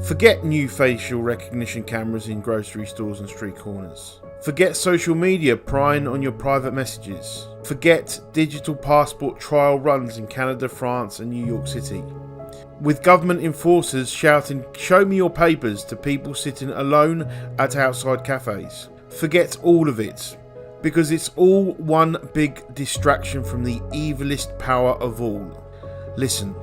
Forget new facial recognition cameras in grocery stores and street corners. Forget social media prying on your private messages. Forget digital passport trial runs in Canada, France and New York City. With government enforcers shouting, "Show me your papers," to people sitting alone at outside cafes. Forget all of it, because it's all one big distraction from the evilest power of all. Listen,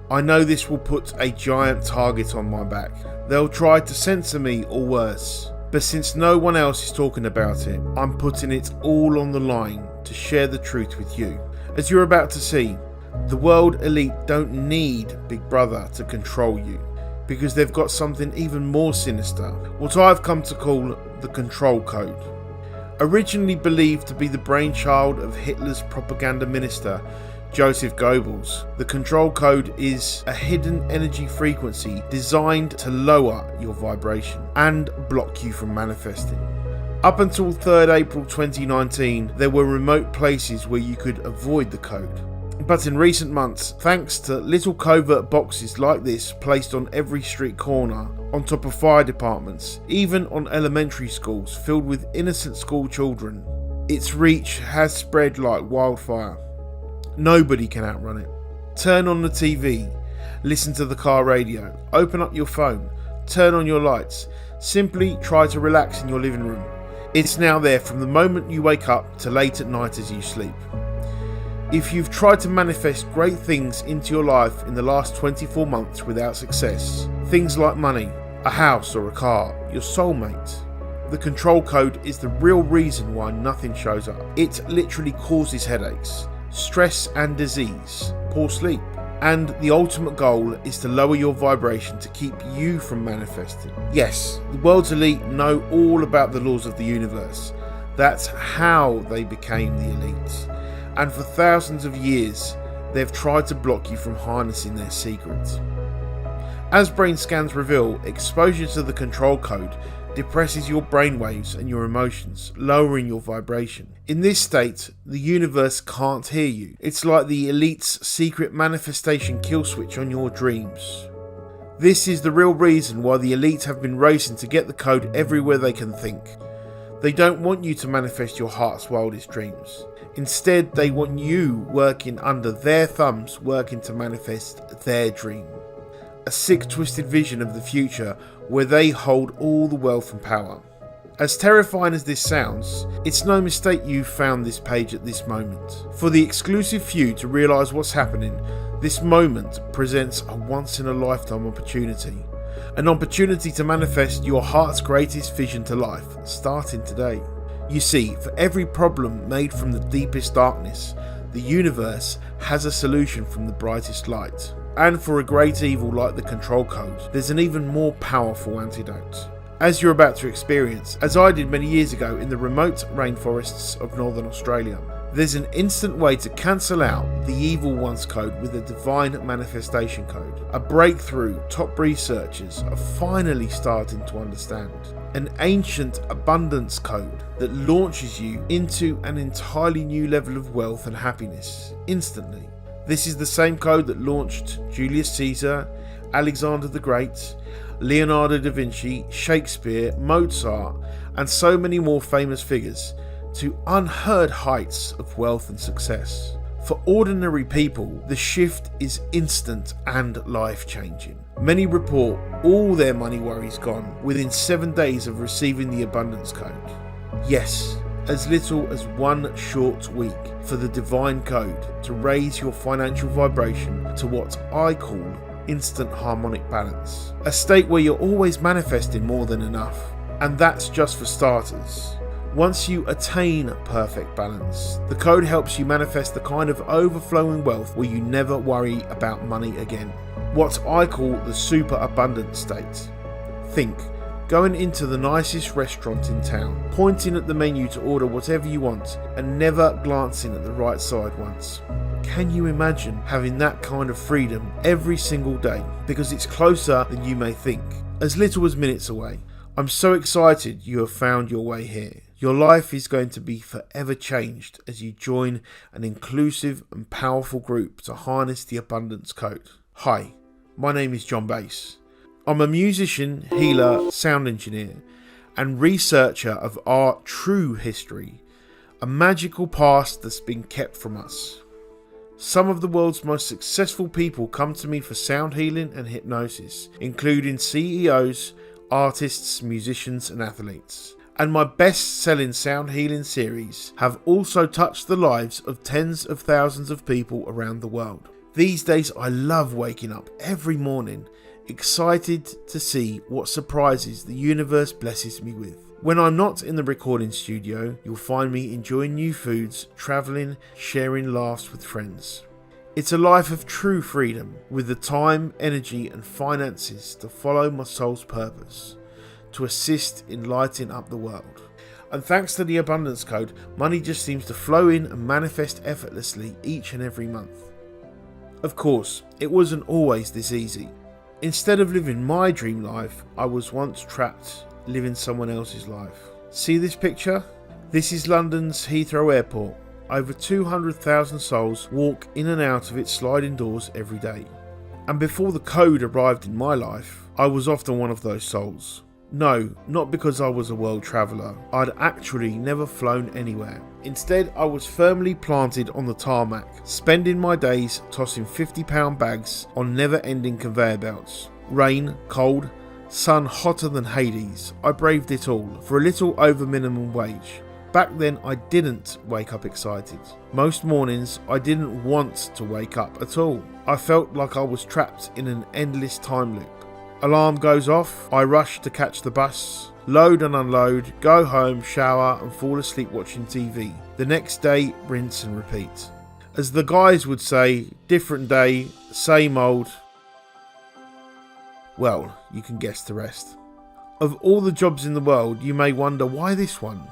I know this will put a giant target on my back. They'll try to censor me or worse. But since no one else is talking about it, I'm putting it all on the line to share the truth with you. As you're about to see, the world elite don't need Big Brother to control you, because they've got something even more sinister, what I've come to call the control code. Originally believed to be the brainchild of Hitler's propaganda minister, Joseph Goebbels, the control code is a hidden energy frequency designed to lower your vibration and block you from manifesting. Up until 3rd April 2019, there were remote places where you could avoid the code. But in recent months, thanks to little covert boxes like this placed on every street corner, on top of fire departments, even on elementary schools filled with innocent school children, its reach has spread like wildfire. Nobody can outrun it. Turn on the TV, listen to the car radio, open up your phone, turn on your lights, simply try to relax in your living room. It's now there from the moment you wake up to late at night as you sleep. If you've tried to manifest great things into your life in the last 24 months without success, things like money, a house or a car, your soulmate, the control code is the real reason why nothing shows up. It literally causes headaches, stress and disease, poor sleep, and the ultimate goal is to lower your vibration to keep you from manifesting. Yes, the world's elite know all about the laws of the universe. That's how they became the elite. And for thousands of years, they've tried to block you from harnessing their secrets. As brain scans reveal, exposure to the control code depresses your brainwaves and your emotions, lowering your vibration. In this state, the universe can't hear you. It's like the elite's secret manifestation kill switch on your dreams. This is the real reason why the elite have been racing to get the code everywhere they can think. They don't want you to manifest your heart's wildest dreams. Instead, they want you working under their thumbs, working to manifest their dream. A sick, twisted vision of the future where they hold all the wealth and power. As terrifying as this sounds, it's no mistake you've found this page at this moment. For the exclusive few to realise what's happening, this moment presents a once-in-a-lifetime opportunity. An opportunity to manifest your heart's greatest vision to life, starting today. You see, for every problem made from the deepest darkness, the universe has a solution from the brightest light. And for a great evil like the control code, there's an even more powerful antidote. As you're about to experience, as I did many years ago in the remote rainforests of Northern Australia, there's an instant way to cancel out the evil one's code with a divine manifestation code. A breakthrough top researchers are finally starting to understand. An ancient abundance code that launches you into an entirely new level of wealth and happiness instantly. This is the same code that launched Julius Caesar, Alexander the Great, Leonardo da Vinci, Shakespeare, Mozart, and so many more famous figures to unheard heights of wealth and success. For ordinary people, the shift is instant and life-changing. Many report all their money worries gone within 7 days of receiving the abundance code. Yes, as little as 1 short week for the divine code to raise your financial vibration to what I call instant harmonic balance. A state where you're always manifesting more than enough. And that's just for starters. Once you attain perfect balance, the code helps you manifest the kind of overflowing wealth where you never worry about money again. What I call the super abundant state. Think, going into the nicest restaurant in town, pointing at the menu to order whatever you want, and never glancing at the right side once. Can you imagine having that kind of freedom every single day? Because it's closer than you may think, as little as minutes away. I'm so excited you have found your way here. Your life is going to be forever changed as you join an inclusive and powerful group to harness the abundance code. Hi, my name is John Bass. I'm a musician, healer, sound engineer, and researcher of art true history, a magical past that's been kept from us. Some of the world's most successful people come to me for sound healing and hypnosis, including CEOs, artists, musicians, and athletes. And my best-selling sound healing series have also touched the lives of tens of thousands of people around the world. These days I love waking up every morning, excited to see what surprises the universe blesses me with. When I'm not in the recording studio, you'll find me enjoying new foods, travelling, sharing laughs with friends. It's a life of true freedom, with the time, energy and finances to follow my soul's purpose, to assist in lighting up the world. And thanks to the abundance code, money just seems to flow in and manifest effortlessly each and every month. Of course, it wasn't always this easy. Instead of living my dream life, I was once trapped living someone else's life. See this picture? This is London's Heathrow Airport. Over 200,000 souls walk in and out of its sliding doors every day. And before the code arrived in my life, I was often one of those souls. No, not because I was a world traveller. I'd actually never flown anywhere. Instead, I was firmly planted on the tarmac, spending my days tossing £50 bags on never-ending conveyor belts. Rain, cold, sun hotter than Hades. I braved it all for a little over minimum wage. Back then, I didn't wake up excited. Most mornings, I didn't want to wake up at all. I felt like I was trapped in an endless time loop. Alarm goes off, I rush to catch the bus, load and unload, go home, shower and fall asleep watching TV. The next day, rinse and repeat. As the guys would say, different day, same old. Well, you can guess the rest. Of all the jobs in the world, you may wonder why this one?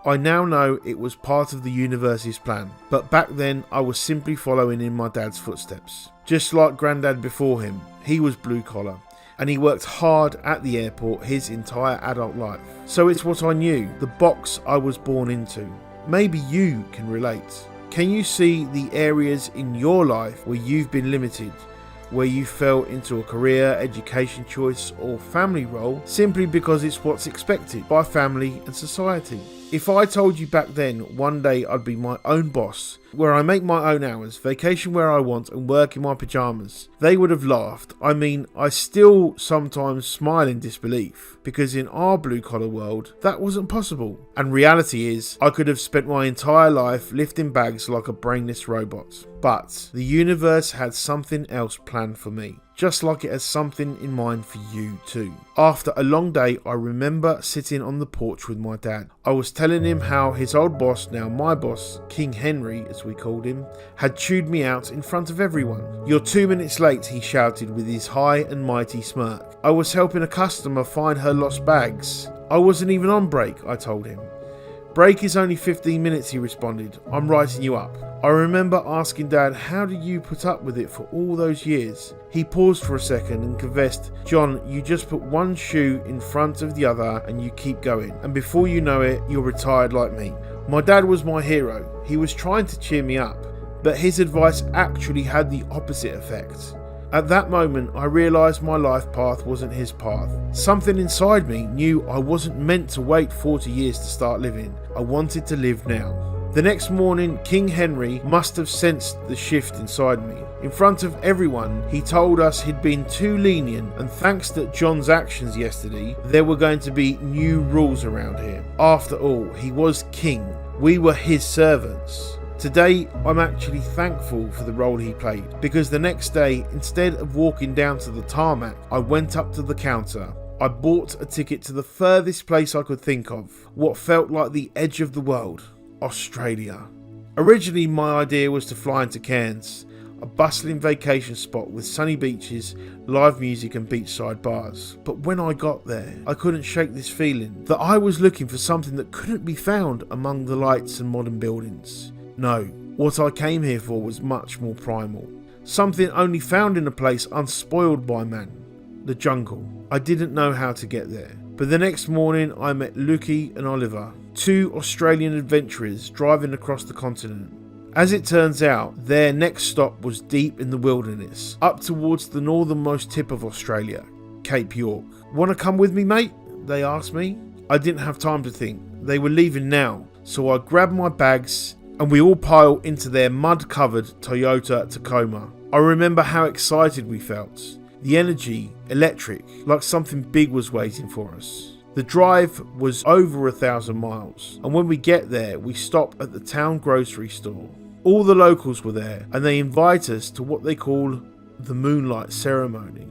I now know it was part of the universe's plan, but back then I was simply following in my dad's footsteps. Just like Grandad before him, he was blue collar, and he worked hard at the airport his entire adult life. So it's what I knew, the box I was born into. Maybe you can relate. Can you see the areas in your life where you've been limited, where you fell into a career, education choice or family role simply because it's what's expected by family and society? If I told you back then one day I'd be my own boss, where I make my own hours, vacation where I want and work in my pyjamas, they would have laughed. I mean, I still sometimes smile in disbelief, because in our blue collar world, that wasn't possible. And reality is, I could have spent my entire life lifting bags like a brainless robot. But the universe had something else planned for me, just like it has something in mind for you too. After a long day, I remember sitting on the porch with my dad. I was telling him how his old boss, now my boss, King Henry as we called him, had chewed me out in front of everyone. "You're 2 minutes late," he shouted with his high and mighty smirk. I was helping a customer find her lost bags. I wasn't even on break, I told him. "Break is only 15 minutes, he responded. "I'm writing you up." I remember asking Dad, how did you put up with it for all those years? He paused for a second and confessed, "John, you just put one shoe in front of the other and you keep going. And before you know it, you're retired like me." My dad was my hero. He was trying to cheer me up, but his advice actually had the opposite effect. At that moment, I realised my life path wasn't his path. Something inside me knew I wasn't meant to wait 40 years to start living. I wanted to live now. The next morning, King Henry must have sensed the shift inside me. In front of everyone, he told us he'd been too lenient, and thanks to John's actions yesterday, there were going to be new rules around here. After all, he was king. We were his servants. Today, I'm actually thankful for the role he played, because the next day, instead of walking down to the tarmac, I went up to the counter. I bought a ticket to the furthest place I could think of, what felt like the edge of the world, Australia. Originally, my idea was to fly into Cairns, a bustling vacation spot with sunny beaches, live music and beachside bars. But when I got there, I couldn't shake this feeling that I was looking for something that couldn't be found among the lights and modern buildings. No, what I came here for was much more primal. Something only found in a place unspoiled by man. The jungle. I didn't know how to get there. But the next morning I met Luki and Oliver, two Australian adventurers driving across the continent. As it turns out, their next stop was deep in the wilderness, up towards the northernmost tip of Australia, Cape York. "Wanna come with me, mate?" they asked me. I didn't have time to think. They were leaving now, so I grabbed my bags and we all piled into their mud-covered Toyota Tacoma. I remember how excited we felt. The energy, electric, like something big was waiting for us. The drive was over 1,000 miles, and when we get there, we stop at the town grocery store. All the locals were there, and they invite us to what they call the Moonlight Ceremony.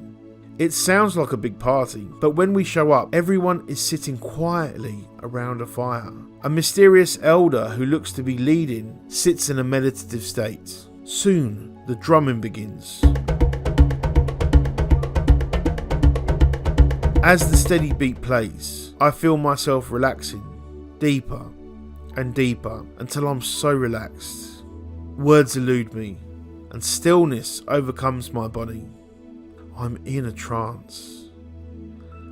It sounds like a big party, but when we show up, everyone is sitting quietly around a fire. A mysterious elder who looks to be leading sits in a meditative state. Soon, the drumming begins. As the steady beat plays, I feel myself relaxing deeper and deeper until I'm so relaxed. Words elude me, and stillness overcomes my body. I'm in a trance.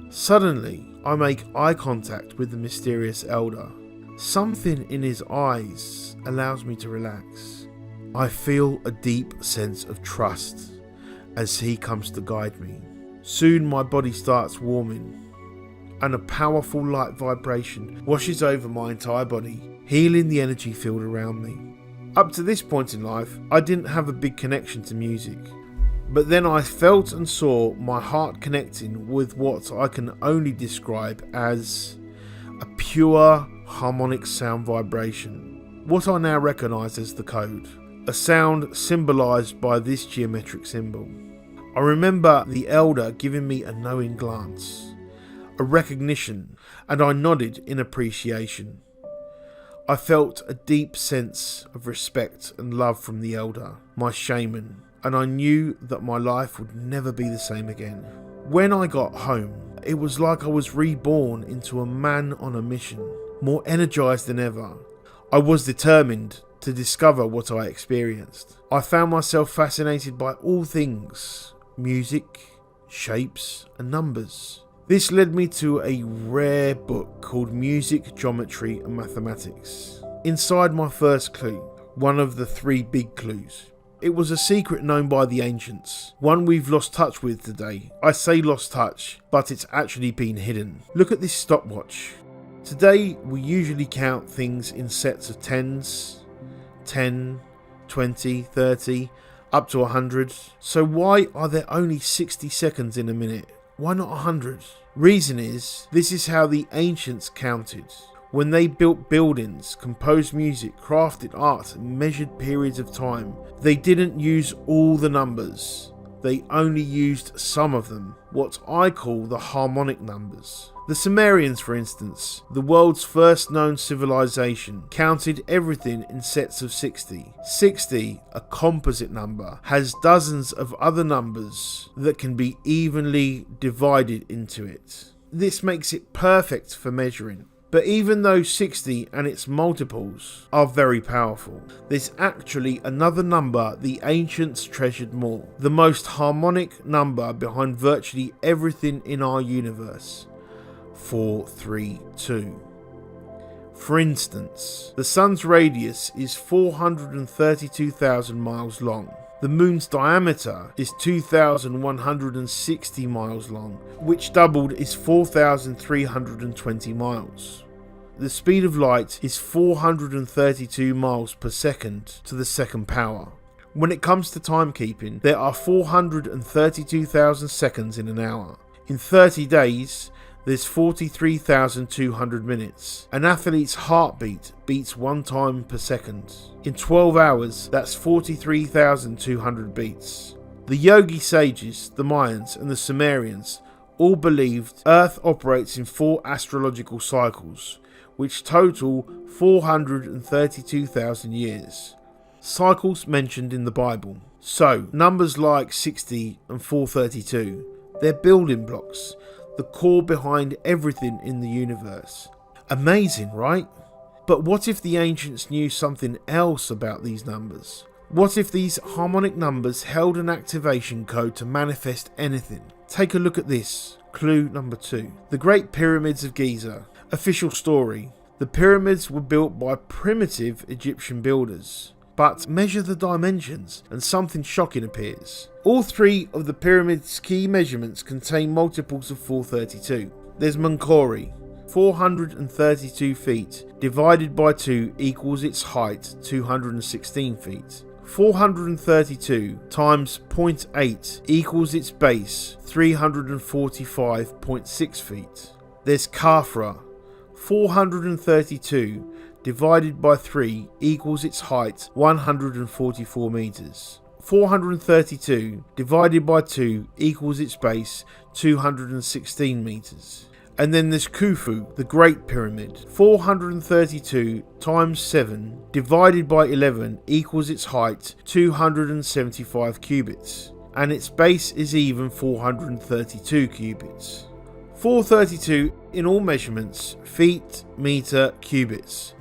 Suddenly, I make eye contact with the mysterious elder. Something in his eyes allows me to relax. I feel a deep sense of trust as he comes to guide me. Soon my body starts warming, and a powerful light vibration washes over my entire body, healing the energy field around me. Up to this point in life, I didn't have a big connection to music. But then I felt and saw my heart connecting with what I can only describe as a pure harmonic sound vibration. What I now recognise as the code. A sound symbolised by this geometric symbol. I remember the elder giving me a knowing glance, a recognition, and I nodded in appreciation. I felt a deep sense of respect and love from the elder, my shaman, and I knew that my life would never be the same again. When I got home, it was like I was reborn into a man on a mission, more energized than ever. I was determined to discover what I experienced. I found myself fascinated by all things, music, shapes, and numbers. This led me to a rare book called Music, Geometry, and Mathematics. Inside my first clue, one of the 3 big clues. It was a secret known by the ancients, one we've lost touch with today. I say lost touch, but it's actually been hidden. Look at this stopwatch. Today, we usually count things in sets of tens, 10, 20, 30, up to 100. So why are there only 60 seconds in a minute? Why not 100? Reason is, this is how the ancients counted. When they built buildings, composed music, crafted art, and measured periods of time, they didn't use all the numbers. They only used some of them, what I call the harmonic numbers. The Sumerians, for instance, the world's first known civilization, counted everything in sets of 60. 60, a composite number, has dozens of other numbers that can be evenly divided into it. This makes it perfect for measuring. But even though 60 and its multiples are very powerful, there's actually another number the ancients treasured more. The most harmonic number behind virtually everything in our universe. 432. For instance, the sun's radius is 432,000 miles long. The moon's diameter is 2,160 miles long, which doubled is 4,320 miles. The speed of light is 432 miles per second to the second power. When it comes to timekeeping, there are 432,000 seconds in an hour. In 30 days, there's 43,200 minutes. An athlete's heartbeat beats 1 time per second. In 12 hours, that's 43,200 beats. The Yogi sages, the Mayans, and the Sumerians all believed Earth operates in 4 astrological cycles, which total 432,000 years. Cycles mentioned in the Bible. So, numbers like 60 and 432, they're building blocks, the core behind everything in the universe. Amazing, right? But what if the ancients knew something else about these numbers? What if these harmonic numbers held an activation code to manifest anything? Take a look at this. Clue number 2. The Great Pyramids of Giza. Official story. The pyramids were built by primitive Egyptian builders. But measure the dimensions and something shocking appears. All three of the pyramid's key measurements contain multiples of 432. There's Menkori, 432 feet, divided by 2 equals its height, 216 feet. 432 times 0.8 equals its base, 345.6 feet. There's Khafra, 432 divided by 3 equals its height, 144 meters. 432 divided by 2 equals its base, 216 meters. And then there's Khufu, the Great Pyramid. 432 times 7 divided by 11 equals its height, 275 cubits. And its base is even 432 cubits. 432 in all measurements, feet, meter, cubits.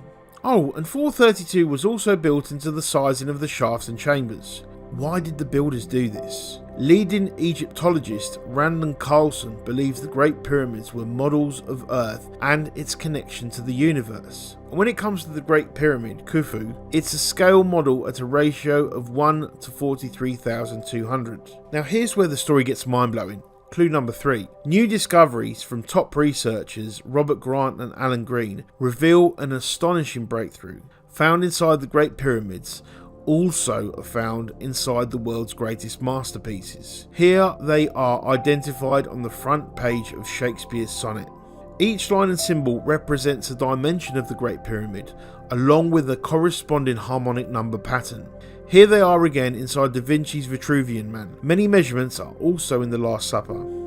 Oh, and 432 was also built into the sizing of the shafts and chambers. Why did the builders do this? Leading Egyptologist Randon Carlson believes the Great Pyramids were models of Earth and its connection to the universe. And when it comes to the Great Pyramid, Khufu, it's a scale model at a ratio of 1 to 43,200. Now here's where the story gets mind-blowing. Clue number 3. New discoveries from top researchers Robert Grant and Alan Green reveal an astonishing breakthrough. Found inside the Great Pyramids also are found inside the world's greatest masterpieces. Here they are identified on the front page of Shakespeare's sonnet. Each line and symbol represents a dimension of the Great Pyramid, along with a corresponding harmonic number pattern. Here they are again inside Da Vinci's Vitruvian Man. Many measurements are also in the Last Supper.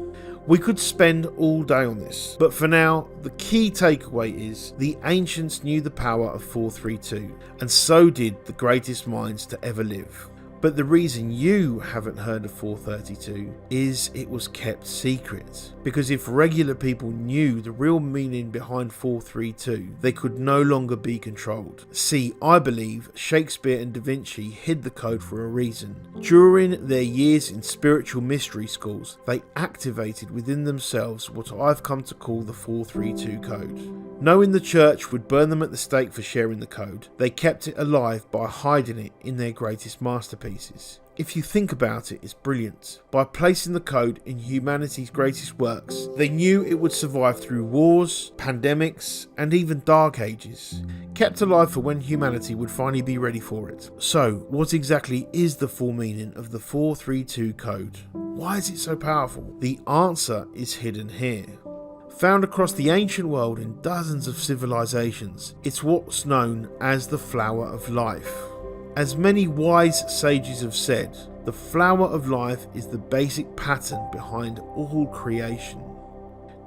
We could spend all day on this, but for now, the key takeaway is the ancients knew the power of 432, and so did the greatest minds to ever live. But the reason you haven't heard of 432 is it was kept secret. Because if regular people knew the real meaning behind 432, they could no longer be controlled. See, I believe Shakespeare and Da Vinci hid the code for a reason. During their years in spiritual mystery schools, they activated within themselves what I've come to call the 432 code. Knowing the church would burn them at the stake for sharing the code, they kept it alive by hiding it in their greatest masterpieces. If you think about it, it's brilliant. By placing the code in humanity's greatest works, they knew it would survive through wars, pandemics, and even dark ages, kept alive for when humanity would finally be ready for it. So, what exactly is the full meaning of the 432 code? Why is it so powerful? The answer is hidden here. Found across the ancient world in dozens of civilizations, it's what's known as the flower of life. As many wise sages have said, the flower of life is the basic pattern behind all creation.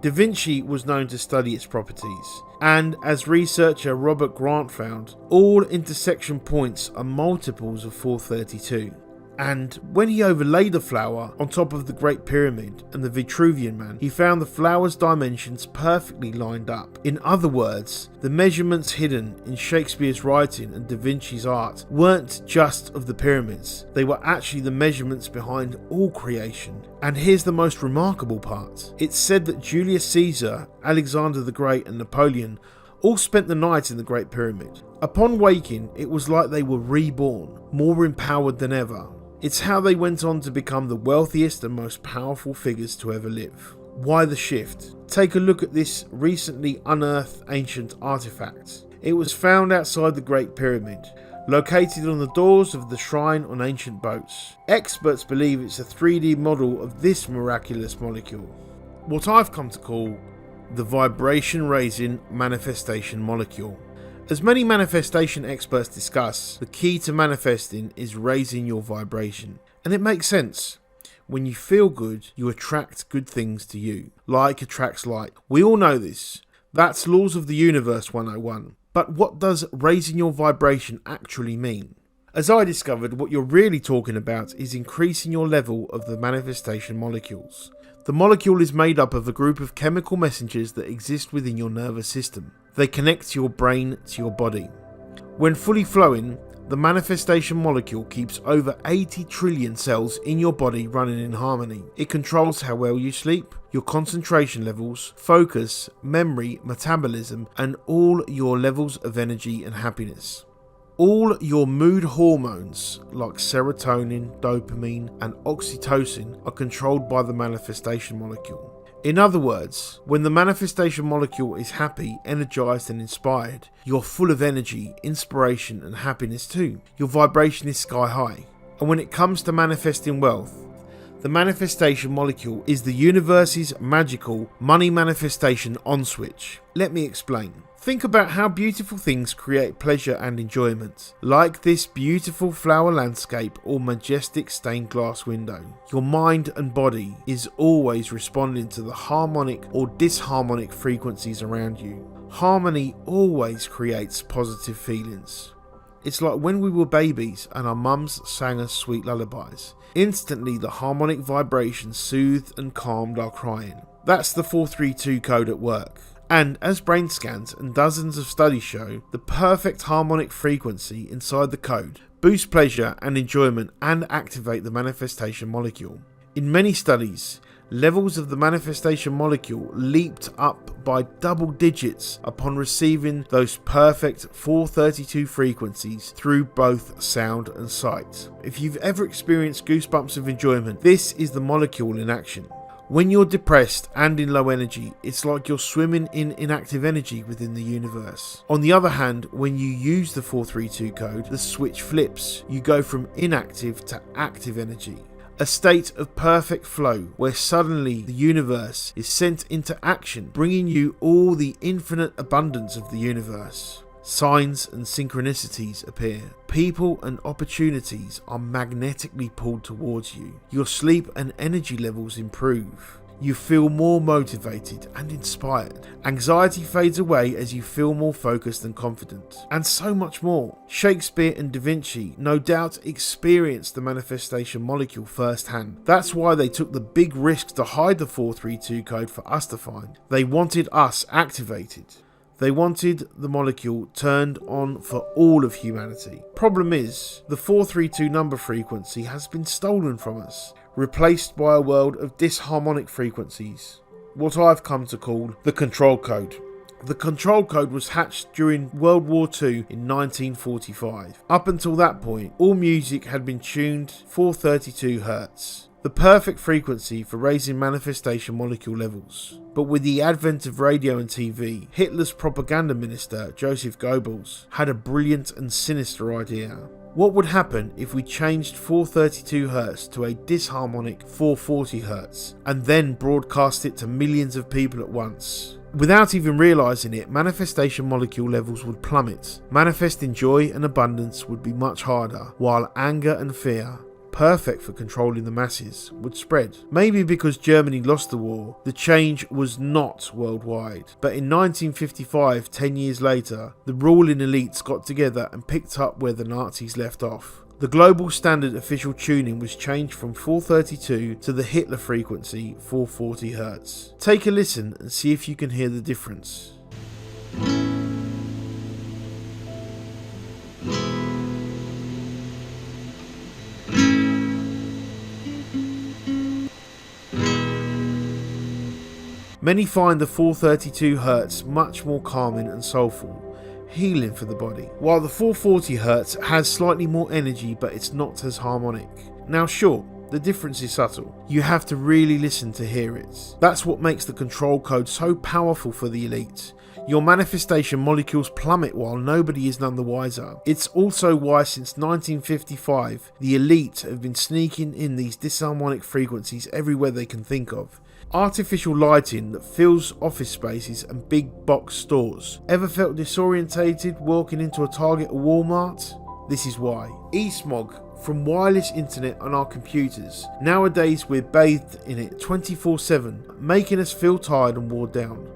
Da Vinci was known to study its properties, and as researcher Robert Grant found, all intersection points are multiples of 432. And when he overlaid the flower on top of the Great Pyramid and the Vitruvian Man, he found the flower's dimensions perfectly lined up. In other words, the measurements hidden in Shakespeare's writing and Da Vinci's art weren't just of the pyramids, they were actually the measurements behind all creation. And here's the most remarkable part. It's said that Julius Caesar, Alexander the Great and Napoleon all spent the night in the Great Pyramid. Upon waking, it was like they were reborn, more empowered than ever. It's how they went on to become the wealthiest and most powerful figures to ever live. Why the shift? Take a look at this recently unearthed ancient artifact. It was found outside the Great Pyramid, located on the doors of the shrine on ancient boats. Experts believe it's a 3D model of this miraculous molecule, what I've come to call the vibration-raising manifestation molecule. As many manifestation experts discuss, the key to manifesting is raising your vibration. And it makes sense. When you feel good, you attract good things to you. Like attracts like. We all know this. That's Laws of the Universe 101. But what does raising your vibration actually mean? As I discovered, what you're really talking about is increasing your level of the manifestation molecules. The molecule is made up of a group of chemical messengers that exist within your nervous system. They connect your brain to your body. When fully flowing, the manifestation molecule keeps over 80 trillion cells in your body running in harmony. It controls how well you sleep, your concentration levels, focus, memory, metabolism, and all your levels of energy and happiness. All your mood hormones like serotonin, dopamine, and oxytocin are controlled by the manifestation molecule. In other words, when the manifestation molecule is happy, energized, and inspired, you're full of energy, inspiration, and happiness too. Your vibration is sky high. And when it comes to manifesting wealth, the manifestation molecule is the universe's magical money manifestation on switch. Let me explain. Think about how beautiful things create pleasure and enjoyment, like this beautiful flower landscape or majestic stained glass window. Your mind and body is always responding to the harmonic or disharmonic frequencies around you. Harmony always creates positive feelings. It's like when we were babies and our mums sang us sweet lullabies. Instantly the harmonic vibration soothed and calmed our crying. That's the 432 code at work. And as brain scans and dozens of studies show, the perfect harmonic frequency inside the code boosts pleasure and enjoyment and activate the manifestation molecule. In many studies, levels of the manifestation molecule leaped up by double digits upon receiving those perfect 432 frequencies through both sound and sight. If you've ever experienced goosebumps of enjoyment, this is the molecule in action. When you're depressed and in low energy, it's like you're swimming in inactive energy within the universe. On the other hand, when you use the 432 code, the switch flips. You go from inactive to active energy. A state of perfect flow where suddenly the universe is sent into action, bringing you all the infinite abundance of the universe. Signs and synchronicities appear. People and opportunities are magnetically pulled towards you. Your sleep and energy levels improve. You feel more motivated and inspired. Anxiety fades away as you feel more focused and confident. And so much more. Shakespeare and Da Vinci no doubt experienced the manifestation molecule firsthand. That's why they took the big risk to hide the 432 code for us to find. They wanted us activated. They wanted the molecule turned on for all of humanity. Problem is, the 432 number frequency has been stolen from us, replaced by a world of disharmonic frequencies, what I've come to call the control code. The control code was hatched during World War II in 1945. Up until that point, all music had been tuned 432 Hz. The perfect frequency for raising manifestation molecule levels. But with the advent of radio and TV, Hitler's propaganda minister, Joseph Goebbels, had a brilliant and sinister idea. What would happen if we changed 432 Hz to a disharmonic 440 Hz and then broadcast it to millions of people at once? Without even realising it, manifestation molecule levels would plummet. Manifesting joy and abundance would be much harder, while anger and fear, perfect for controlling the masses, would spread. Maybe because Germany lost the war, the change was not worldwide. But in 1955, 10 years later, the ruling elites got together and picked up where the Nazis left off. The global standard official tuning was changed from 432 to the Hitler frequency 440 Hz. Take a listen and see if you can hear the difference. Many find the 432 Hz much more calming and soulful, healing for the body, while the 440 Hz has slightly more energy but it's not as harmonic. Now sure, the difference is subtle. You have to really listen to hear it. That's what makes the control code so powerful for the elite. Your manifestation molecules plummet while nobody is none the wiser. It's also why since 1955, the elite have been sneaking in these disharmonic frequencies everywhere they can think of. Artificial lighting that fills office spaces and big box stores. Ever felt disorientated walking into a Target or Walmart? This is why. E-smog from wireless internet on our computers. Nowadays we're bathed in it 24/7, making us feel tired and worn down.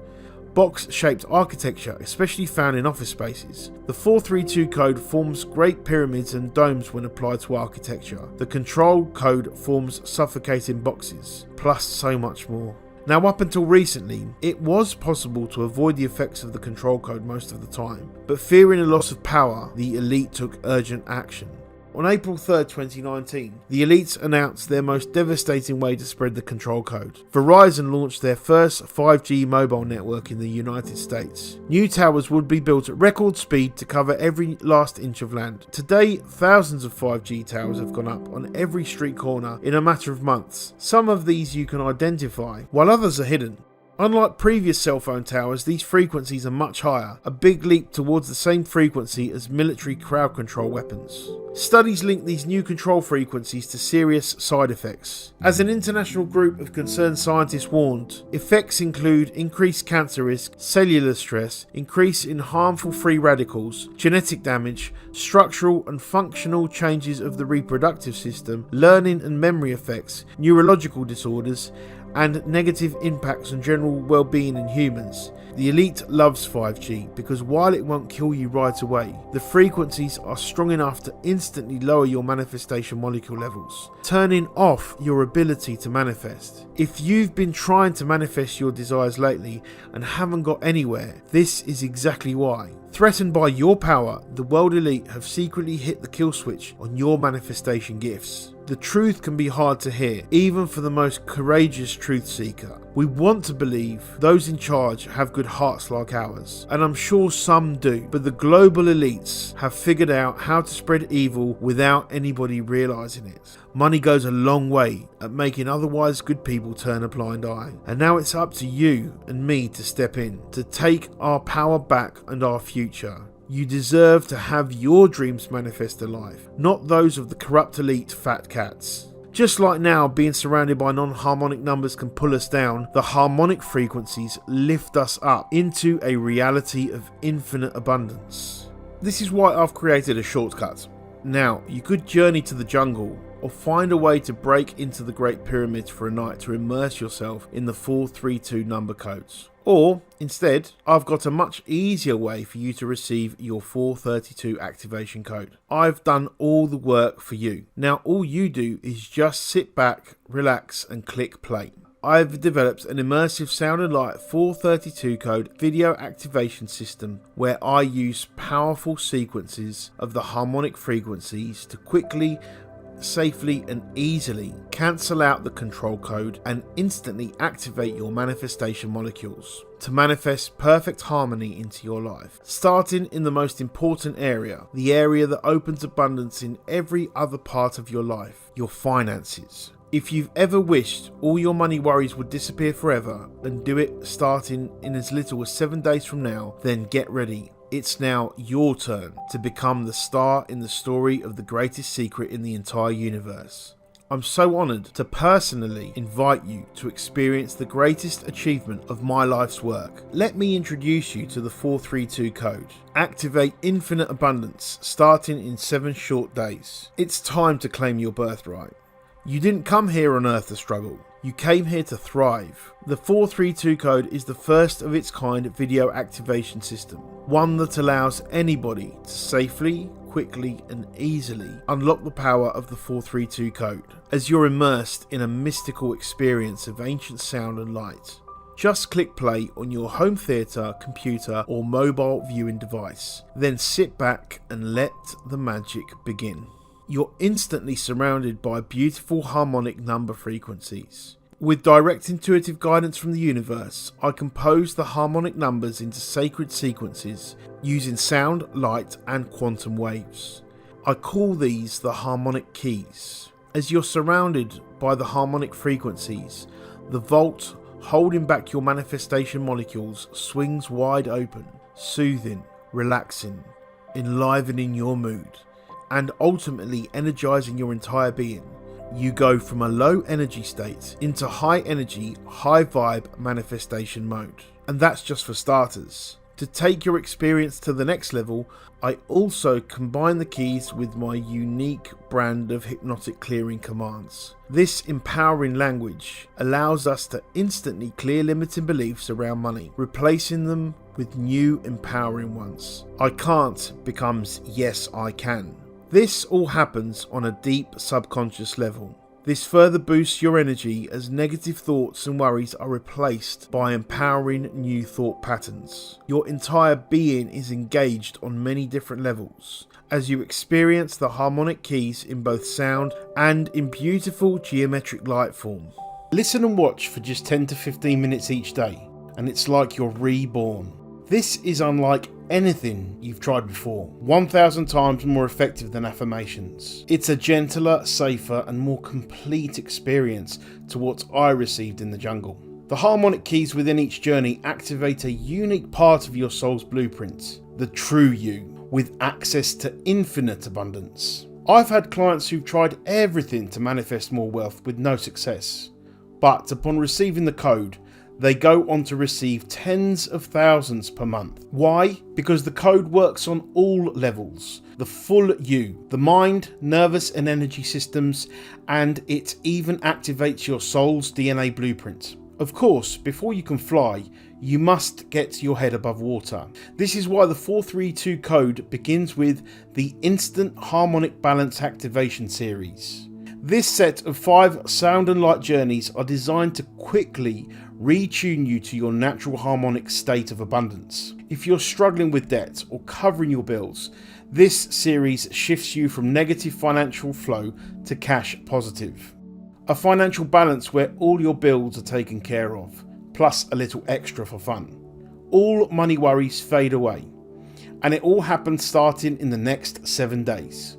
Box-shaped architecture, especially found in office spaces. The 432 code forms great pyramids and domes when applied to architecture. The control code forms suffocating boxes, plus so much more. Now up until recently, it was possible to avoid the effects of the control code most of the time, but fearing a loss of power, the elite took urgent action. On April 3rd, 2019, the elites announced their most devastating way to spread the control code. Verizon launched their first 5G mobile network in the United States. New towers would be built at record speed to cover every last inch of land. Today, thousands of 5G towers have gone up on every street corner in a matter of months. Some of these you can identify, while others are hidden. Unlike previous cell phone towers, these frequencies are much higher, a big leap towards the same frequency as military crowd control weapons. Studies link these new control frequencies to serious side effects. As an international group of concerned scientists warned, effects include increased cancer risk, cellular stress, increase in harmful free radicals, genetic damage, structural and functional changes of the reproductive system, learning and memory effects, neurological disorders, and negative impacts on general well-being in humans. The elite loves 5G because while it won't kill you right away, the frequencies are strong enough to instantly lower your manifestation molecule levels, turning off your ability to manifest. If you've been trying to manifest your desires lately and haven't got anywhere, this is exactly why. Threatened by your power, the world elite have secretly hit the kill switch on your manifestation gifts. The truth can be hard to hear, even for the most courageous truth seeker. We want to believe those in charge have good hearts like ours, and I'm sure some do, but the global elites have figured out how to spread evil without anybody realizing it. Money goes a long way at making otherwise good people turn a blind eye, and now it's up to you and me to step in, to take our power back and our future. You deserve to have your dreams manifest alive, not those of the corrupt elite fat cats. Just like now, being surrounded by non-harmonic numbers can pull us down, the harmonic frequencies lift us up into a reality of infinite abundance. This is why I've created a shortcut. Now, you could journey to the jungle, or find a way to break into the Great Pyramids for a night to immerse yourself in the 432 number codes. Or, instead, I've got a much easier way for you to receive your 432 activation code. I've done all the work for you. Now all you do is just sit back, relax and click play. I've developed an immersive sound and light 432 code video activation system where I use powerful sequences of the harmonic frequencies to quickly, safely and easily cancel out the control code and instantly activate your manifestation molecules to manifest perfect harmony into your life. Starting in the most important area, the area that opens abundance in every other part of your life, your finances. If you've ever wished all your money worries would disappear forever and do it starting in as little as 7 days from now, then get ready. It's now your turn to become the star in the story of the greatest secret in the entire universe. I'm so honoured to personally invite you to experience the greatest achievement of my life's work. Let me introduce you to the 432 code. Activate infinite abundance starting in 7 short days. It's time to claim your birthright. You didn't come here on Earth to struggle. You came here to thrive. The 432 code is the first of its kind video activation system, one that allows anybody to safely, quickly and easily unlock the power of the 432 code as you're immersed in a mystical experience of ancient sound and light. Just click play on your home theatre, computer or mobile viewing device, then sit back and let the magic begin. You're instantly surrounded by beautiful harmonic number frequencies. With direct intuitive guidance from the universe, I compose the harmonic numbers into sacred sequences using sound, light and quantum waves. I call these the Harmonic Keys. As you're surrounded by the harmonic frequencies, the vault holding back your manifestation molecules swings wide open, soothing, relaxing, enlivening your mood, and ultimately energizing your entire being. You go from a low energy state into high energy, high vibe manifestation mode. And that's just for starters. To take your experience to the next level, I also combine the keys with my unique brand of hypnotic clearing commands. This empowering language allows us to instantly clear limiting beliefs around money, replacing them with new empowering ones. I can't becomes yes I can. This all happens on a deep subconscious level. This further boosts your energy as negative thoughts and worries are replaced by empowering new thought patterns. Your entire being is engaged on many different levels as you experience the harmonic keys in both sound and in beautiful geometric light form. Listen and watch for just 10 to 15 minutes each day, and it's like you're reborn. This is unlike anything you've tried before, 1,000 times more effective than affirmations. It's a gentler, safer and more complete experience to what I received in the jungle. The harmonic keys within each journey activate a unique part of your soul's blueprint, the true you, with access to infinite abundance. I've had clients who've tried everything to manifest more wealth with no success, but upon receiving the code, they go on to receive tens of thousands per month. Why? Because the code works on all levels. The full you, the mind, nervous and energy systems, and it even activates your soul's DNA blueprint. Of course, before you can fly, you must get your head above water. This is why the 432 code begins with the Instant Harmonic Balance Activation series. This set of 5 sound and light journeys are designed to quickly retune you to your natural harmonic state of abundance. If you're struggling with debt or covering your bills, this series shifts you from negative financial flow to cash positive. A financial balance where all your bills are taken care of, plus a little extra for fun. All money worries fade away, and it all happens starting in the next 7 days.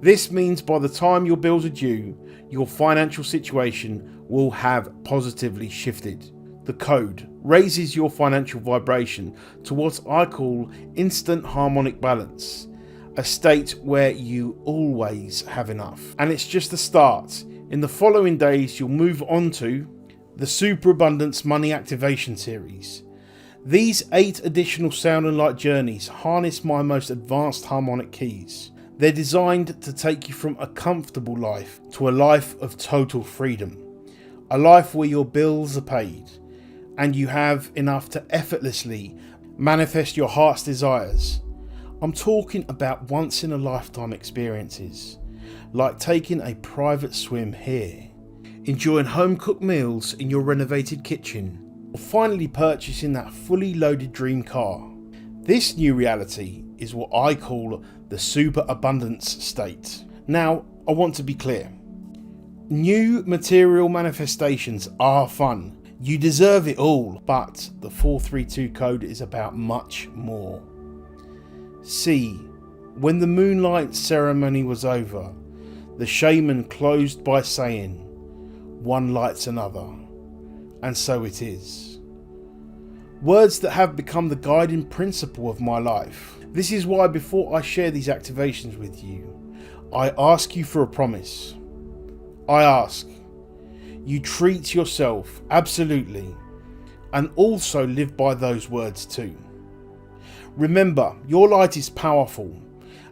This means by the time your bills are due, your financial situation will have positively shifted. The code raises your financial vibration to what I call instant harmonic balance, a state where you always have enough. And it's just the start. In the following days, you'll move on to the Superabundance Money Activation series. These 8 additional sound and light journeys harness my most advanced harmonic keys. They're designed to take you from a comfortable life to a life of total freedom. A life where your bills are paid and you have enough to effortlessly manifest your heart's desires. I'm talking about once in a lifetime experiences, like taking a private swim here, enjoying home cooked meals in your renovated kitchen, or finally purchasing that fully loaded dream car. This new reality is what I call the super abundance state. Now, I want to be clear. New material manifestations are fun. You deserve it all, but the 432 code is about much more. See, when the moonlight ceremony was over, the shaman closed by saying, "One lights another," and so it is. Words that have become the guiding principle of my life. This is why before I share these activations with you, I ask you for a promise. I ask you treat yourself absolutely and also live by those words too. Remember, your light is powerful,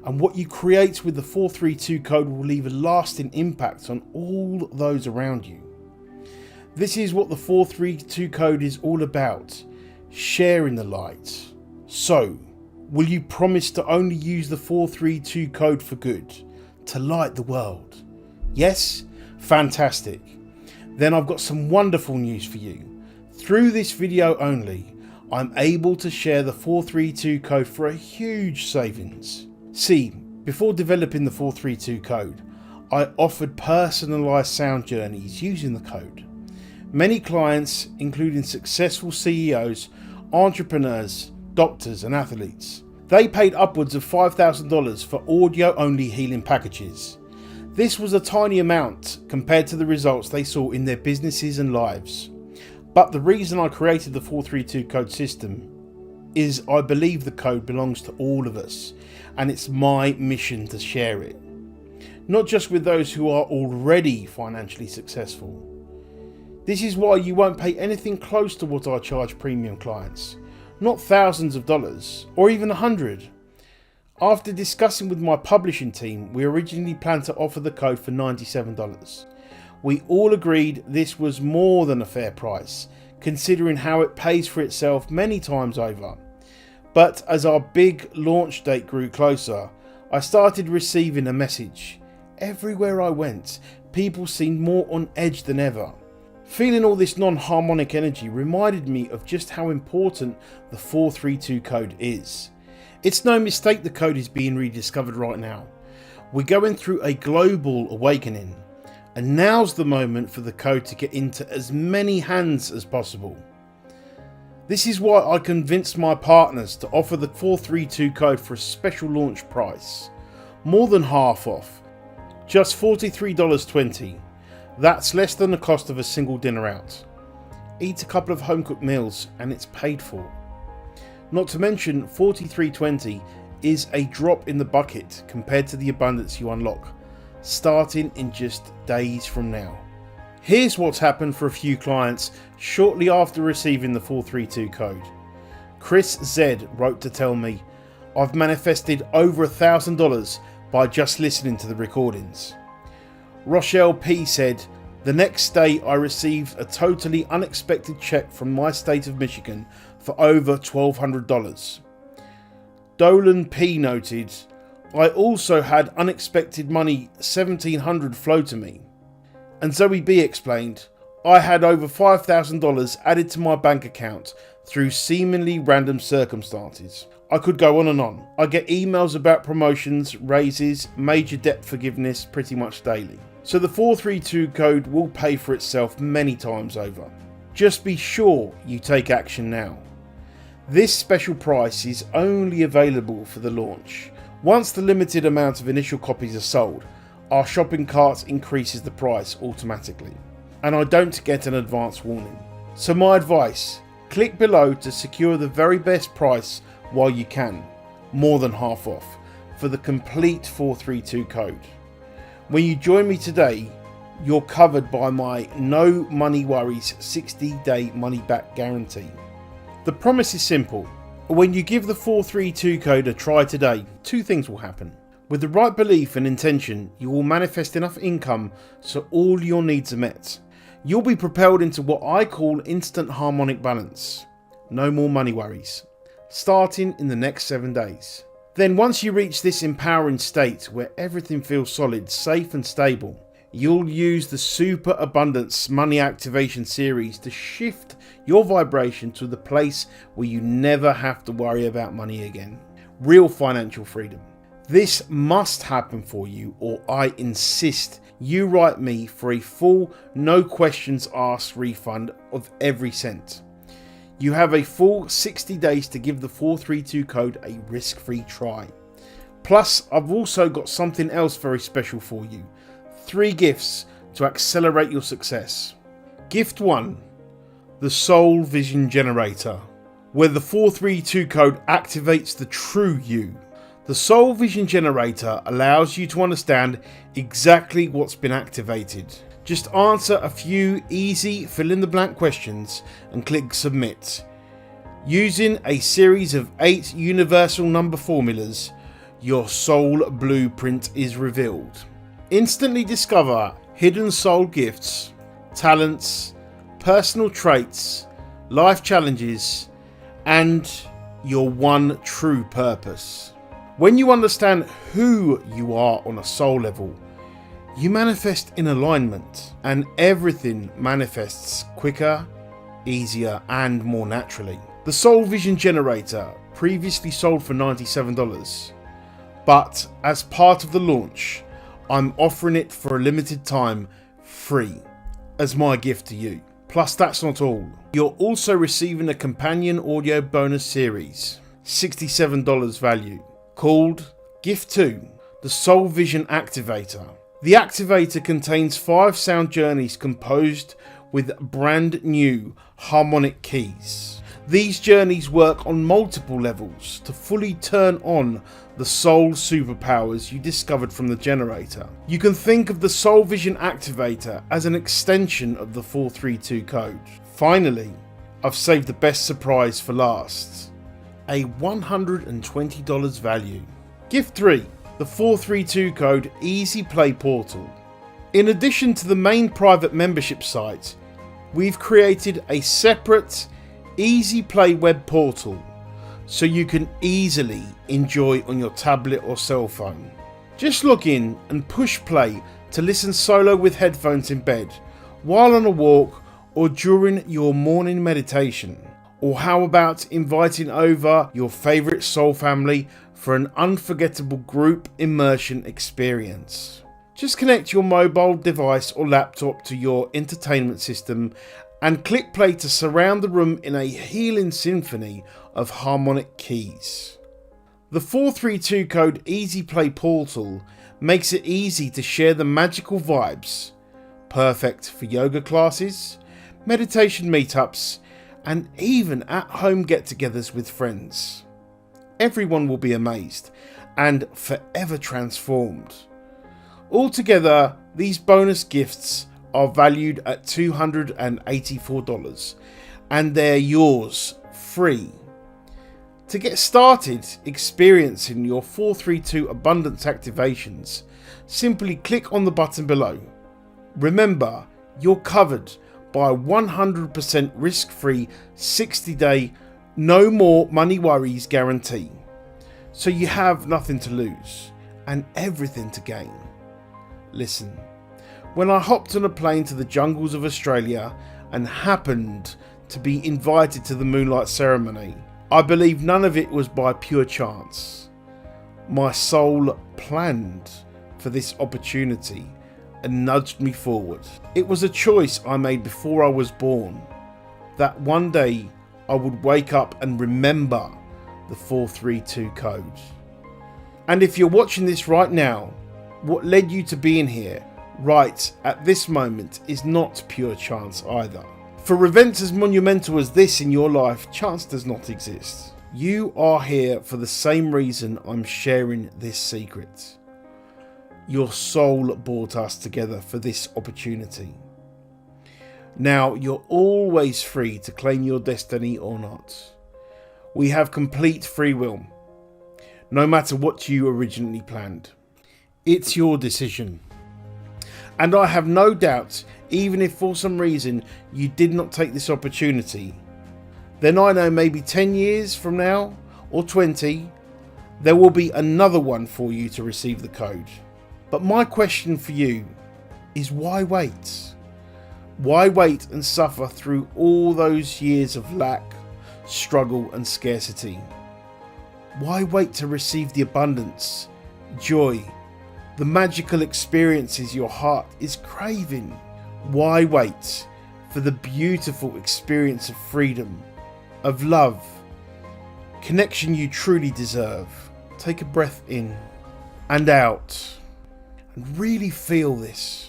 and what you create with the 432 code will leave a lasting impact on all those around you. This is what the 432 code is all about, sharing the light. So, will you promise to only use the 432 code for good, to light the world? Yes? Fantastic. Then I've got some wonderful news for you. Through this video only, I'm able to share the 432 code for a huge savings. See, before developing the 432 code, I offered personalised sound journeys using the code. Many clients, including successful CEOs, entrepreneurs, doctors and athletes, they paid upwards of $5,000 for audio-only healing packages. This was a tiny amount compared to the results they saw in their businesses and lives. But the reason I created the 432 code system is I believe the code belongs to all of us, and it's my mission to share it. Not just with those who are already financially successful. This is why you won't pay anything close to what I charge premium clients. Not thousands of dollars, or even 100. After discussing with my publishing team, we originally planned to offer the code for $97. We all agreed this was more than a fair price, considering how it pays for itself many times over. But as our big launch date grew closer, I started receiving a message. Everywhere I went, people seemed more on edge than ever. Feeling all this non-harmonic energy reminded me of just how important the 432 code is. It's no mistake the code is being rediscovered right now. We're going through a global awakening, and now's the moment for the code to get into as many hands as possible. This is why I convinced my partners to offer the 432 code for a special launch price, more than half off, just $43.20. That's less than the cost of a single dinner out. Eat a couple of home cooked meals and it's paid for. Not to mention $43.20 is a drop in the bucket compared to the abundance you unlock, starting in just days from now. Here's what's happened for a few clients shortly after receiving the 432 code. Chris Z wrote to tell me, "I've manifested over $1,000 by just listening to the recordings." Rochelle P said, "The next day I received a totally unexpected check from my state of Michigan for over $1,200. Dolan P noted, "I also had unexpected money $1,700 flow to me." And Zoe B explained, "I had over $5,000 added to my bank account through seemingly random circumstances." I could go on and on. I get emails about promotions, raises, major debt forgiveness pretty much daily. So the 432 code will pay for itself many times over. Just be sure you take action now. This special price is only available for the launch. Once the limited amount of initial copies are sold, our shopping cart increases the price automatically, and I don't get an advance warning. So my advice, click below to secure the very best price while you can, more than half off, for the complete 432 code. When you join me today, you're covered by my no money worries 60-day money back guarantee. The promise is simple. When you give the 432 code a try today, two things will happen. With the right belief and intention, you will manifest enough income so all your needs are met. You'll be propelled into what I call instant harmonic balance. No more money worries. Starting in the next 7 days. Then once you reach this empowering state where everything feels solid, safe and stable, you'll use the Super Abundance Money Activation Series to shift your vibration to the place where you never have to worry about money again. Real financial freedom. This must happen for you, or I insist you write me for a full, no questions asked refund of every cent. You have a full 60 days to give the 432 code a risk-free try. Plus, I've also got something else very special for you. 3 gifts to accelerate your success. Gift 1, the Soul Vision Generator, where the 432 code activates the true you. The Soul Vision Generator allows you to understand exactly what's been activated. Just answer a few easy fill-in-the-blank questions and click Submit. Using a series of 8 universal number formulas, your soul blueprint is revealed. Instantly discover hidden soul gifts, talents, personal traits, life challenges, and your one true purpose. When you understand who you are on a soul level, you manifest in alignment, and everything manifests quicker, easier, and more naturally. The Soul Vision Generator previously sold for $97, but as part of the launch, I'm offering it for a limited time free as my gift to you. Plus, that's not all. You're also receiving a companion audio bonus series, $67 value, called Gift 2, the Soul Vision Activator. The activator contains 5 sound journeys composed with brand new Harmonic Keys. These journeys work on multiple levels to fully turn on the soul superpowers you discovered from the generator. You can think of the Soul Vision Activator as an extension of the 432 code. Finally, I've saved the best surprise for last, a $120 value. Gift 3. The 432 code Easy Play Portal. In addition to the main private membership site, we've created a separate Easy Play web portal so you can easily enjoy on your tablet or cell phone. Just log in and push play to listen solo with headphones in bed, while on a walk, or during your morning meditation? Or how about inviting over your favourite soul family for an unforgettable group immersion experience? Just connect your mobile device or laptop to your entertainment system and click play to surround the room in a healing symphony of harmonic keys. The 432 code Easy Play portal makes it easy to share the magical vibes, perfect for yoga classes, meditation meetups, and even at-home get-togethers with friends. Everyone will be amazed and forever transformed. Altogether, these bonus gifts are valued at $284 and they're yours free. To get started experiencing your 432 abundance activations, simply click on the button below. Remember, you're covered by a 100% risk-free 60-day no more money worries guarantee. So you have nothing to lose and everything to gain. Listen, when I hopped on a plane to the jungles of Australia and happened to be invited to the moonlight ceremony, I believe none of it was by pure chance. My soul planned for this opportunity and nudged me forward. It was a choice I made before I was born, that one day I would wake up and remember the 432 code. And if you're watching this right now, what led you to being here right at this moment is not pure chance either. For events as monumental as this in your life, chance does not exist. You are here for the same reason I'm sharing this secret. Your soul brought us together for this opportunity. Now, you're always free to claim your destiny or not. We have complete free will, no matter what you originally planned. It's your decision. And I have no doubt, even if for some reason you did not take this opportunity, then I know maybe 10 years from now, or 20, there will be another one for you to receive the code. But my question for you is, why wait? Why wait and suffer through all those years of lack, struggle and scarcity? Why wait to receive the abundance, joy, the magical experiences your heart is craving? Why wait for the beautiful experience of freedom, of love, connection you truly deserve? Take a breath in and out and really feel this.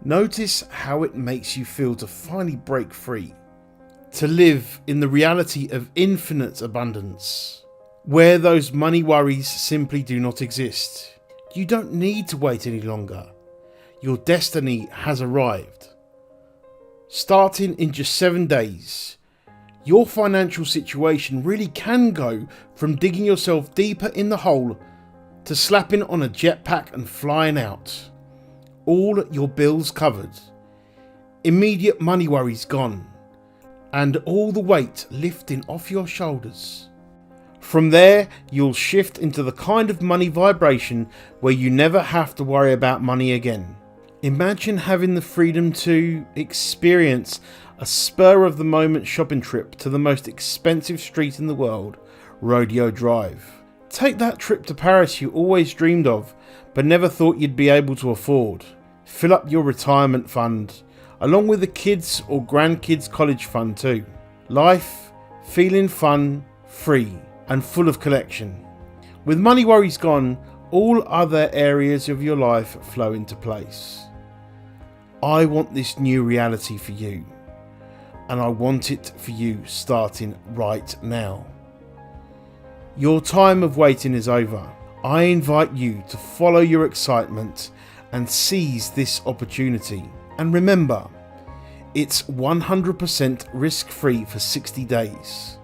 Notice how it makes you feel to finally break free, to live in the reality of infinite abundance, where those money worries simply do not exist. You don't need to wait any longer. Your destiny has arrived. Starting in just 7 days, your financial situation really can go from digging yourself deeper in the hole to slapping on a jetpack and flying out. All your bills covered, immediate money worries gone, and all the weight lifting off your shoulders. From there, you'll shift into the kind of money vibration where you never have to worry about money again. Imagine having the freedom to experience a spur-of-the-moment shopping trip to the most expensive street in the world, Rodeo Drive. Take that trip to Paris you always dreamed of, but never thought you'd be able to afford. Fill up your retirement fund, along with the kids' or grandkids' college fund too. Life feeling fun, free, and full of collection. With money worries gone, all other areas of your life flow into place. I want this new reality for you, and I want it for you starting right now. Your time of waiting is over. I invite you to follow your excitement and seize this opportunity. And remember, it's 100% risk-free for 60 days.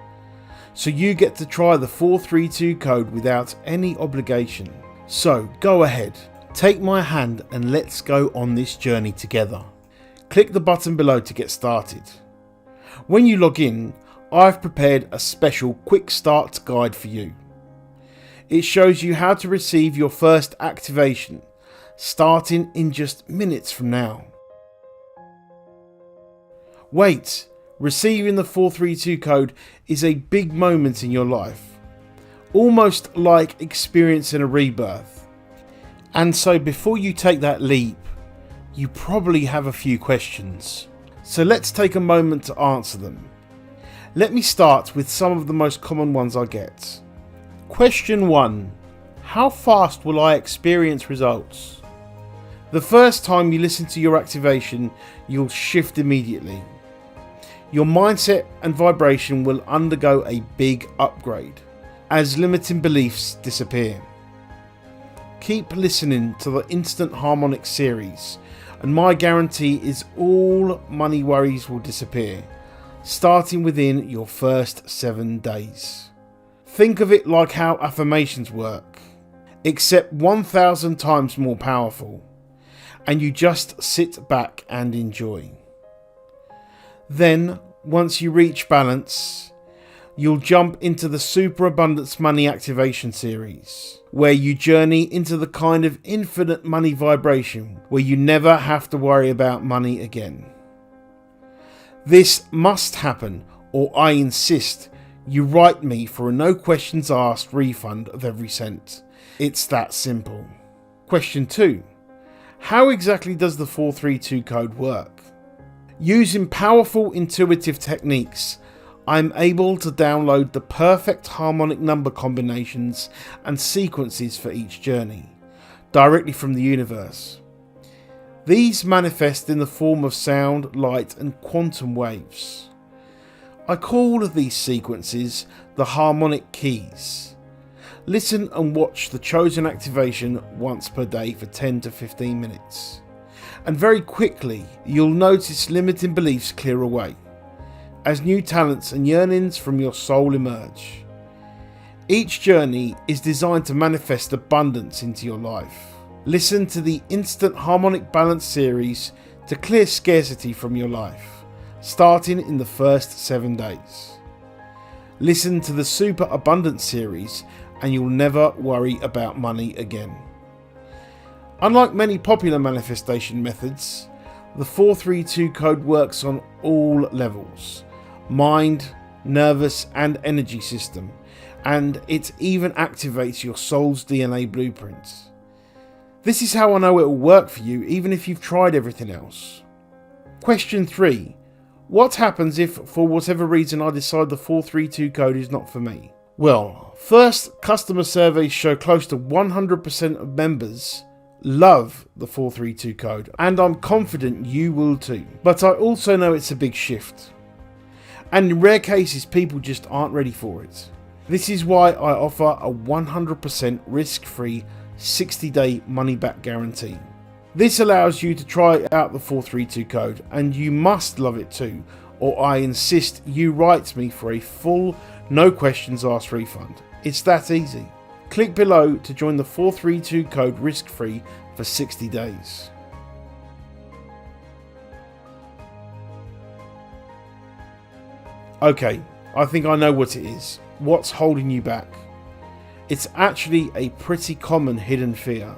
So you get to try the 432 code without any obligation. So go ahead, take my hand and let's go on this journey together. Click the button below to get started. When you log in, I've prepared a special quick start guide for you. It shows you how to receive your first activation, starting in just minutes from now. Wait, receiving the 432 code is a big moment in your life, almost like experiencing a rebirth. And so before you take that leap, you probably have a few questions. So let's take a moment to answer them. Let me start with some of the most common ones I get. Question 1. How fast will I experience results? The first time you listen to your activation, you'll shift immediately. Your mindset and vibration will undergo a big upgrade as limiting beliefs disappear. Keep listening to the Instant Harmonic series, and my guarantee is all money worries will disappear, starting within your first 7 days. Think of it like how affirmations work, except 1,000 times more powerful, and you just sit back and enjoy. Then, once you reach balance, you'll jump into the Super Abundance Money Activation series, where you journey into the kind of infinite money vibration where you never have to worry about money again. This must happen, or I insist you write me for a no questions asked refund of every cent. It's that simple. Question 2. How exactly does the 432 code work? Using powerful intuitive techniques, I'm able to download the perfect harmonic number combinations and sequences for each journey, directly from the universe. These manifest in the form of sound, light, and quantum waves. I call these sequences the Harmonic Keys. Listen and watch the chosen activation once per day for 10 to 15 minutes. And very quickly, you'll notice limiting beliefs clear away, as new talents and yearnings from your soul emerge. Each journey is designed to manifest abundance into your life. Listen to the Instant Harmonic Balance series to clear scarcity from your life, starting in the first 7 days. Listen to the Super Abundance series and you'll never worry about money again. Unlike many popular manifestation methods, the 432 code works on all levels: mind, nervous and energy system, and it even activates your soul's DNA blueprint. This is how I know it will work for you even if you've tried everything else. Question 3. What happens if for whatever reason I decide the 432 code is not for me? Well, first, customer surveys show close to 100% of members love the 432 code, and I'm confident you will too. But I also know it's a big shift, and in rare cases people just aren't ready for it. This is why I offer a 100% risk-free 60-day money-back guarantee. This allows you to try out the 432 code, and you must love it too, or I insist you write me for a full no questions asked refund. It's that easy. Click below to join the 432 code risk-free for 60 days. Okay, I think I know what it is. What's holding you back? It's actually a pretty common hidden fear.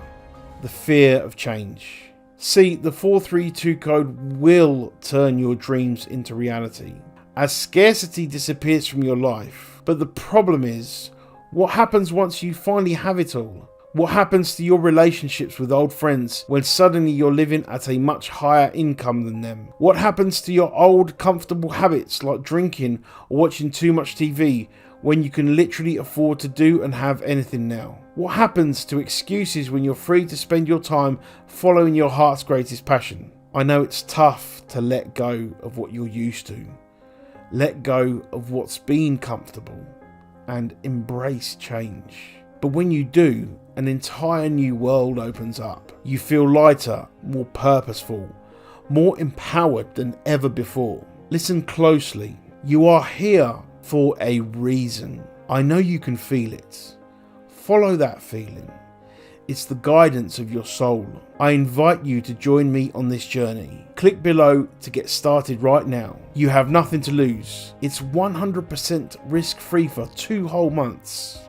The fear of change. See, the 432 code will turn your dreams into reality, as scarcity disappears from your life. But the problem is, what happens once you finally have it all? What happens to your relationships with old friends when suddenly you're living at a much higher income than them? What happens to your old comfortable habits like drinking or watching too much TV when you can literally afford to do and have anything now? What happens to excuses when you're free to spend your time following your heart's greatest passion? I know it's tough to let go of what you're used to, let go of what's been comfortable, and embrace change. But when you do, an entire new world opens up. You feel lighter, more purposeful, more empowered than ever before. Listen closely. You are here for a reason. I know you can feel it. Follow that feeling. It's the guidance of your soul. I invite you to join me on this journey. Click below to get started right now. You have nothing to lose. It's 100% risk-free for 2 whole months.